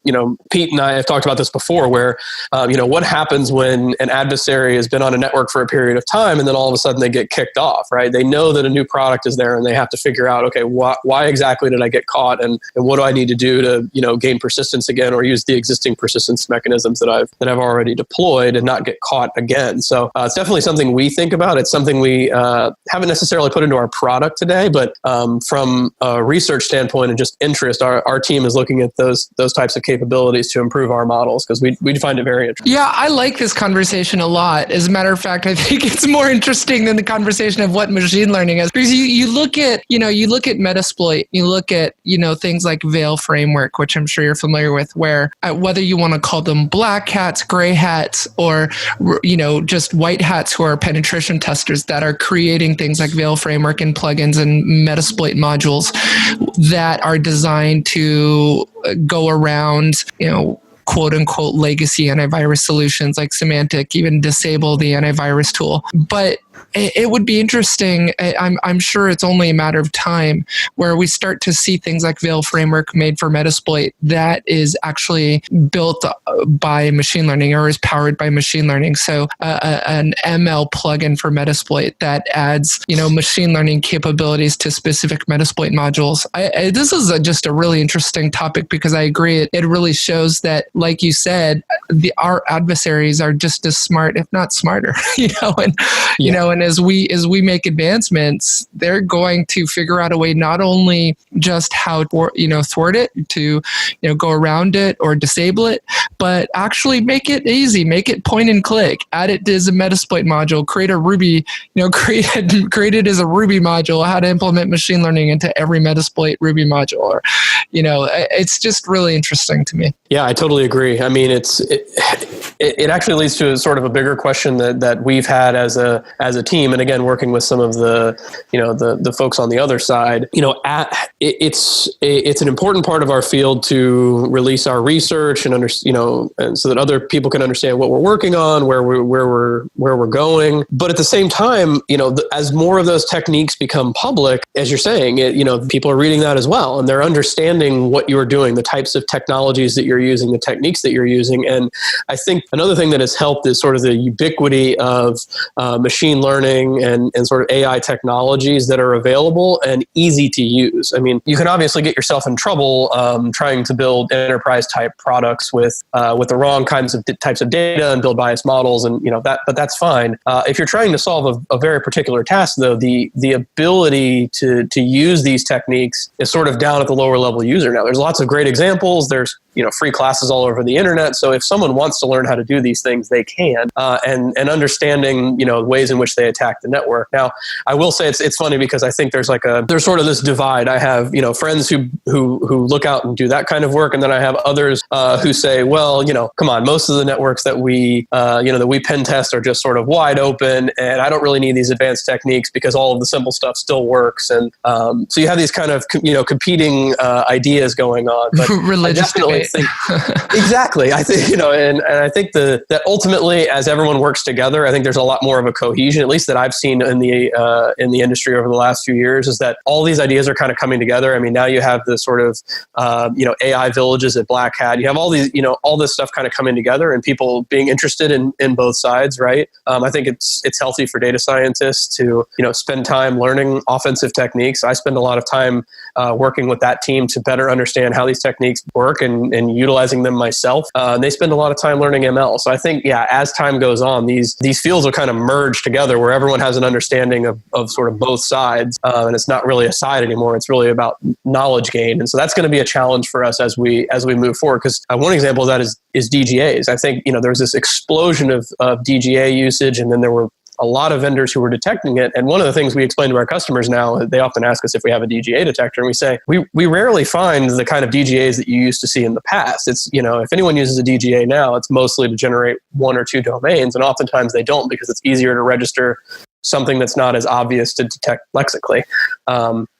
Pete and I have talked about this before, where what happens when an adversary has been on a network for a period of time and then all of a sudden they get kicked off, right? They know that a new product is there and they have to figure out, okay, why exactly did I get caught, and what do I need to do to gain persistence again, or use the existing persistence mechanisms that I've already deployed and not get caught again. So it's definitely something we think about. It's something we haven't necessarily put into our product today, but from a research standpoint and just interest, our team is looking at those types of capabilities to improve our models, because we find it very interesting. Yeah, I like this conversation a lot. As a matter of fact, I think it's more interesting than the conversation of what machine learning is, because you look at Metasploit, you look at things like Veil framework, which I'm sure you're familiar with, where whether you want to call them black hats, gray hats, or just white hats who are penetration testers that are creating things like Veil framework and plugins and Metasploit modules that are designed to go around quote unquote legacy antivirus solutions like Symantec, even disable the antivirus tool. But it would be interesting. I'm sure it's only a matter of time where we start to see things like Veil framework made for Metasploit that is actually built by machine learning or is powered by machine learning. So an ML plugin for Metasploit that adds machine learning capabilities to specific Metasploit modules. This is just a really interesting topic, because I agree. It really shows that, like you said, our adversaries are just as smart, if not smarter. And as we make advancements, they're going to figure out a way not only just how thwart it, to go around it or disable it, but actually make it easy, make it point and click, add it as a Metasploit module, create a Ruby, create it as a Ruby module, how to implement machine learning into every Metasploit Ruby module. Or, it's just really interesting to me. Yeah, I totally agree. I mean, it actually leads to sort of a bigger question that we've had as a team, and again, working with some of the folks on the other side. It's an important part of our field to release our research and and so that other people can understand what we're working on, where we're going. But at the same time, as more of those techniques become public, as you're saying, people are reading that as well, and they're understanding what you're doing, the types of technologies that you're using, the techniques that you're using. And I think another thing that has helped is sort of the ubiquity of machine learning and sort of AI technologies that are available and easy to use. I mean, you can obviously get yourself in trouble trying to build enterprise type products with the wrong types of data and build biased models, and but that's fine. If you're trying to solve a very particular task, though, the ability to use these techniques is sort of down at the lower level user. Now, there's lots of great examples. There's free classes all over the internet. So if someone wants to learn how to do these things, they can, and understanding, ways in which they attack the network. Now, I will say it's funny because I think there's sort of this divide. I have, friends who look out and do that kind of work. And then I have others who say, well, come on, most of the networks that we pen test are just sort of wide open, and I don't really need these advanced techniques because all of the simple stuff still works. And so you have these kind of, competing ideas going on. But religious debate. Exactly. I think, and I think that ultimately, as everyone works together, I think there's a lot more of a cohesion, at least that I've seen in the industry over the last few years, is that all these ideas are kind of coming together. I mean, now you have the sort of, AI villages at Black Hat. You have all these, all this stuff kind of coming together and people being interested in both sides, right? I think it's healthy for data scientists to, spend time learning offensive techniques. I spend a lot of time working with that team to better understand how these techniques work and utilizing them myself. They spend a lot of time learning ML. So I think, as time goes on, these fields will kind of merge together where everyone has an understanding of sort of both sides. And it's not really a side anymore. It's really about knowledge gain. And so that's going to be a challenge for us as we move forward. Because one example of that is DGAs. I think, there was this explosion of DGA usage, and then there were a lot of vendors who were detecting it. And one of the things we explain to our customers now, they often ask us if we have a DGA detector, and we say, we rarely find the kind of DGAs that you used to see in the past. It's, if anyone uses a DGA now, it's mostly to generate one or two domains. And oftentimes they don't, because it's easier to register something that's not as obvious to detect lexically.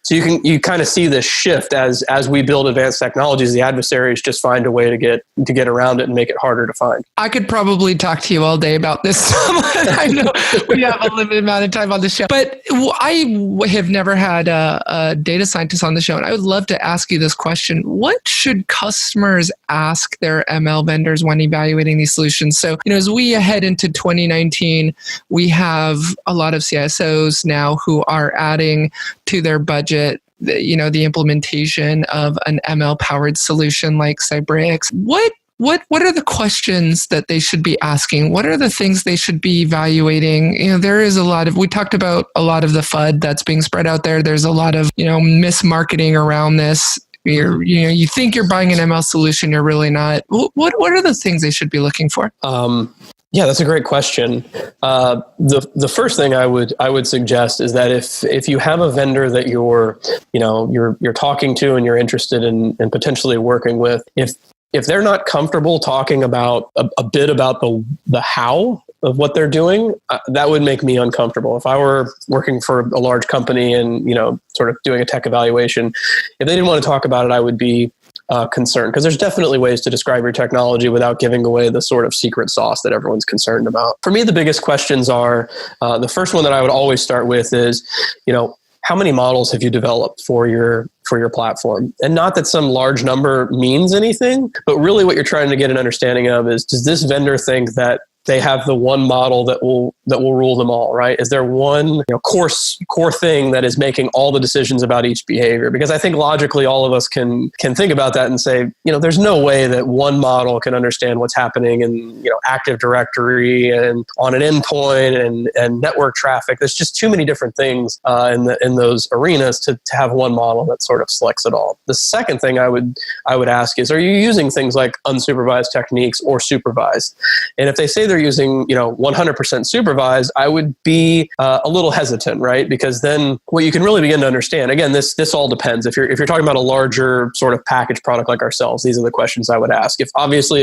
So you kind of see this shift as we build advanced technologies. The adversaries just find a way to get around it and make it harder to find. I could probably talk to you all day about this. I know we have a limited amount of time on the show, but I have never had a data scientist on the show, and I would love to ask you this question: what should customers ask their ML vendors when evaluating these solutions? So, as we head into 2019, we have a lot of CISOs now who are adding to their budget the implementation of an ML powered solution like Cybraics. What are the questions that they should be asking? What are the things they should be evaluating? There is we talked about a lot of the FUD that's being spread out there. There's a lot of, mismarketing around this. You think you're buying an ML solution, you're really not. What are the things they should be looking for? Yeah, that's a great question. The first thing I would suggest is that if you have a vendor that you're talking to and you're interested in potentially working with, if they're not comfortable talking about a bit about the how of what they're doing, that would make me uncomfortable. If I were working for a large company and sort of doing a tech evaluation, if they didn't want to talk about it, I would be concerned, because there's definitely ways to describe your technology without giving away the sort of secret sauce that everyone's concerned about. For me, the biggest questions are, the first one that I would always start with is, how many models have you developed for your platform? And not that some large number means anything, but really what you're trying to get an understanding of is, does this vendor think that they have the one model that will rule them all, right? Is there one core thing that is making all the decisions about each behavior? Because I think logically all of us can think about that and say, there's no way that one model can understand what's happening in Active Directory and on an endpoint and network traffic. There's just too many different things in those arenas to have one model that sort of selects it all. The second thing I would ask is, are you using things like unsupervised techniques or supervised? And if they say they're using 100% supervised, I would be a little hesitant, right? Because then what you can really begin to understand, again, this all depends. If you're talking about a larger sort of package product like ourselves, these are the questions I would ask. If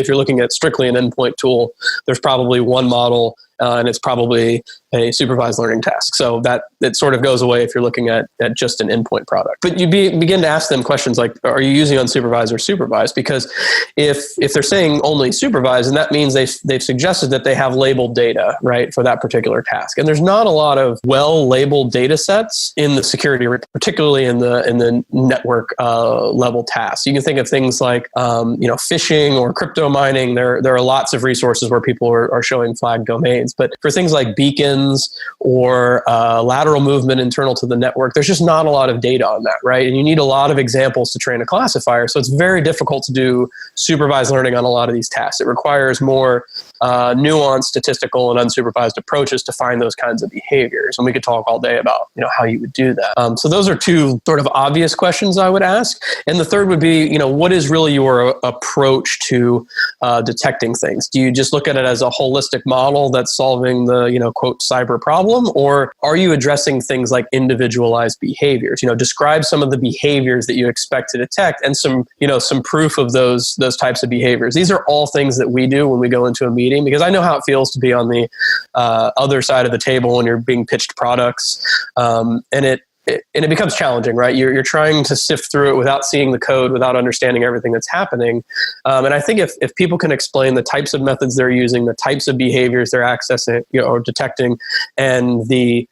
you're looking at strictly an endpoint tool, there's probably one model and it's probably a supervised learning task. So that it sort of goes away if you're looking at just an endpoint product. But you begin to ask them questions like, are you using unsupervised or supervised? Because if they're saying only supervised, and that means they've suggested that they have labeled data, right, for that particular task. And there's not a lot of well-labeled data sets in the security, particularly in the network level tasks. You can think of things like phishing or crypto mining. There are lots of resources where people are showing flagged domains. needs. But for things like beacons or lateral movement internal to the network, there's just not a lot of data on that, right? And you need a lot of examples to train a classifier. So it's very difficult to do supervised learning on a lot of these tasks. It requires more nuanced statistical and unsupervised approaches to find those kinds of behaviors. And we could talk all day about, how you would do that. So those are two sort of obvious questions I would ask. And the third would be, what is really your approach to detecting things? Do you just look at it as a holistic model that's solving the, quote, cyber problem? Or are you addressing things like individualized behaviors? Describe some of the behaviors that you expect to detect and some proof of those types of behaviors. These are all things that we do when we go into a meeting, because I know how it feels to be on the other side of the table when you're being pitched products, and it becomes challenging, right? You're trying to sift through it without seeing the code, without understanding everything that's happening. And I think if people can explain the types of methods they're using, the types of behaviors they're accessing or detecting, and the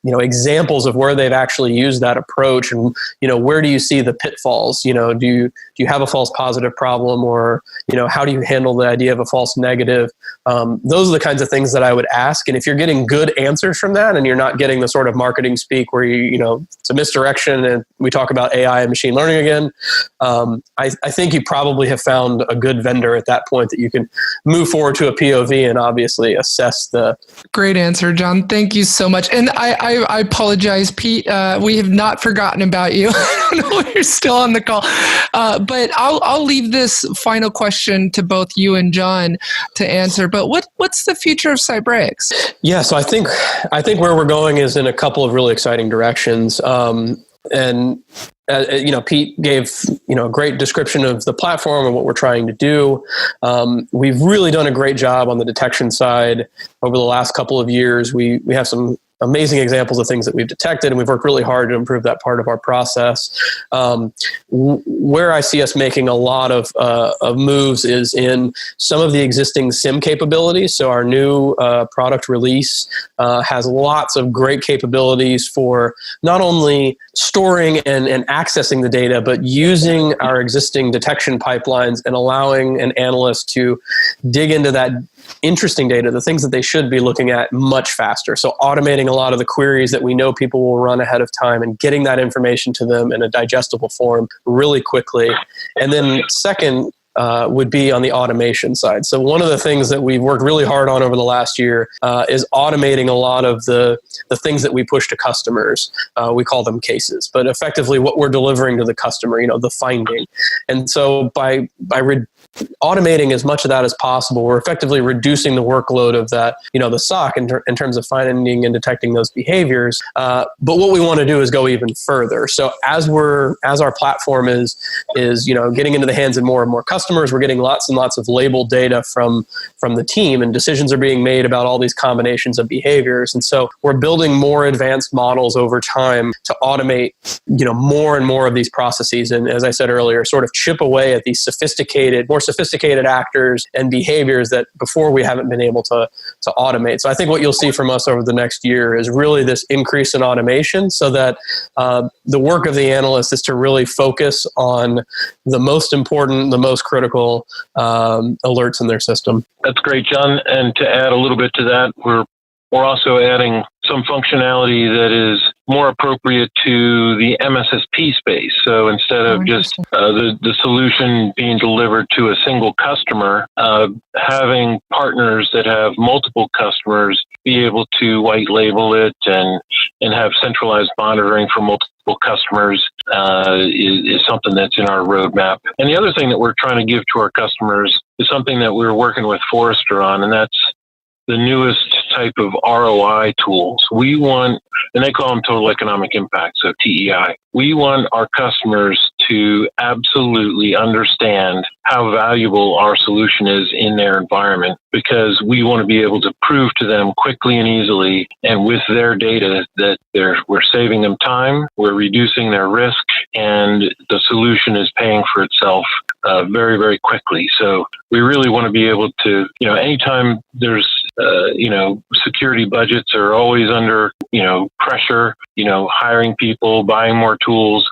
examples of where they've actually used that approach, and where do you see the pitfalls? Do you have a false positive problem, or how do you handle the idea of a false negative? Those are the kinds of things that I would ask. And if you're getting good answers from that, and you're not getting the sort of marketing speak where it's a misdirection and we talk about AI and machine learning again, I think you probably have found a good vendor at that point that you can move forward to a POV and obviously assess the. Great answer, Jon. Thank you so much. And I apologize, Pete. We have not forgotten about you. I don't know if you're still on the call, but I'll leave this final question to both you and Jon to answer. But what's the future of Cybraics? Yeah, so I think where we're going is in a couple of really exciting directions. And Pete gave a great description of the platform and what we're trying to do. We've really done a great job on the detection side over the last couple of years. We have some amazing examples of things that we've detected, and we've worked really hard to improve that part of our process. Where I see us making a lot of moves is in some of the existing SIEM capabilities. So our new product release has lots of great capabilities for not only storing and accessing the data, but using our existing detection pipelines and allowing an analyst to dig into that interesting data, the things that they should be looking at, much faster. So automating a lot of the queries that we know people will run ahead of time and getting that information to them in a digestible form really quickly. And then second would be on the automation side. So one of the things that we've worked really hard on over the last year is automating a lot of the things that we push to customers. We call them cases, but effectively what we're delivering to the customer, the finding. And so by automating as much of that as possible, we're effectively reducing the workload of that, the SOC in terms of finding and detecting those behaviors. But what we want to do is go even further. So as our platform is getting into the hands of more and more customers, we're getting lots and lots of labeled data from the team, and decisions are being made about all these combinations of behaviors. And so we're building more advanced models over time to automate, more and more of these processes. And as I said earlier, sort of chip away at these more sophisticated actors and behaviors that before we haven't been able to automate. So I think what you'll see from us over the next year is really this increase in automation, so that the work of the analyst is to really focus on the most important, the most critical alerts in their system. That's great, Jon. And to add a little bit to that, we're also adding some functionality that is more appropriate to the MSSP space. So instead of just the solution being delivered to a single customer, having partners that have multiple customers be able to white label it and have centralized monitoring for multiple customers is something that's in our roadmap. And the other thing that we're trying to give to our customers is something that we're working with Forrester on, and that's the newest type of ROI tools. We want, and they call them total economic impact, so TEI. We want our customers to absolutely understand how valuable our solution is in their environment, because we want to be able to prove to them quickly and easily and with their data that we're saving them time, we're reducing their risk, and the solution is paying for itself very, very quickly. So we really want to be able to, anytime there's, security budgets are always under, pressure, hiring people, buying more tools.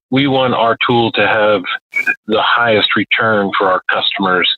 We want our tool to have the highest return for our customers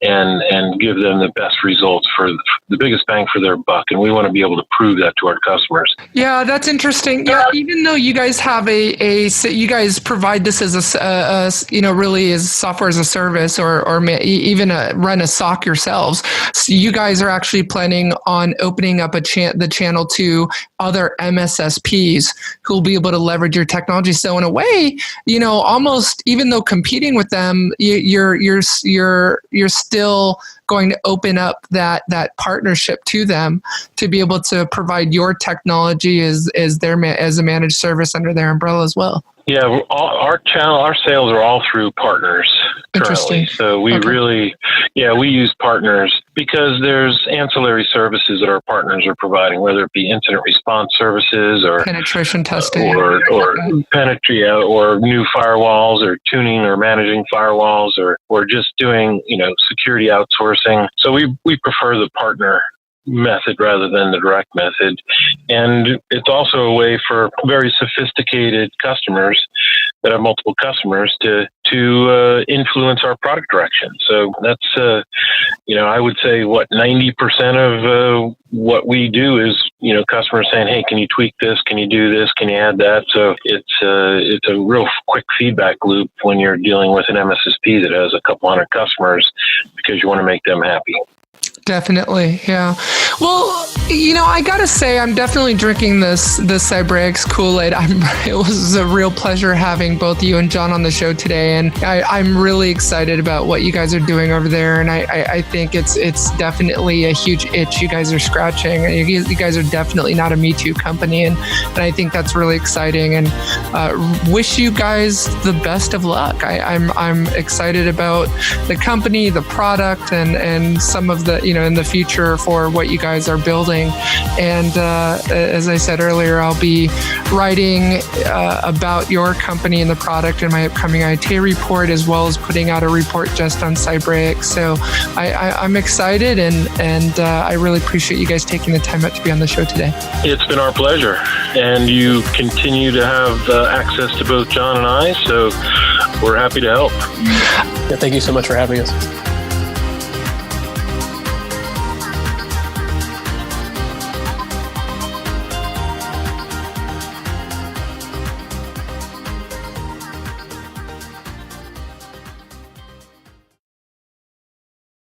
and give them the best results for the biggest bang for their buck. And we want to be able to prove that to our customers. Yeah, that's interesting. Yeah, even though you guys have you guys provide this as really as software as a service or even run a SOC yourselves, so you guys are actually planning on opening up the channel to other MSSPs who will be able to leverage your technology. So in a way, almost even though competing with them, you're still going to open up that partnership to them to be able to provide your technology as a managed service under their umbrella as well. Yeah, our sales are all through partners currently. So we we use partners because there's ancillary services that our partners are providing, whether it be incident response services or penetration testing or new firewalls or tuning or managing firewalls or just doing, security outsourcing. So we prefer the partner method rather than the direct method. And it's also a way for very sophisticated customers that have multiple customers to influence our product direction. So that's, I would say 90% of what we do is, customers saying, hey, can you tweak this? Can you do this? Can you add that? So it's a real quick feedback loop when you're dealing with an MSSP that has a couple hundred customers because you want to make them happy. Definitely, yeah. Well, I gotta say, I'm definitely drinking this Cybraics Kool-Aid. It was a real pleasure having both you and Jon on the show today, and I'm really excited about what you guys are doing over there. And I think it's definitely a huge itch you guys are scratching. You guys are definitely not a Me Too company, and I think that's really exciting. And wish you guys the best of luck. I'm excited about the company, the product, and some of the in the future for what you guys are building. And as I said earlier, I'll be writing about your company and the product in my upcoming IT report, as well as putting out a report just on Cybraics. So I'm excited, and I really appreciate you guys taking the time out to be on the show today. It's been our pleasure. And you continue to have access to both Jon and I, so we're happy to help. Yeah, thank you so much for having us.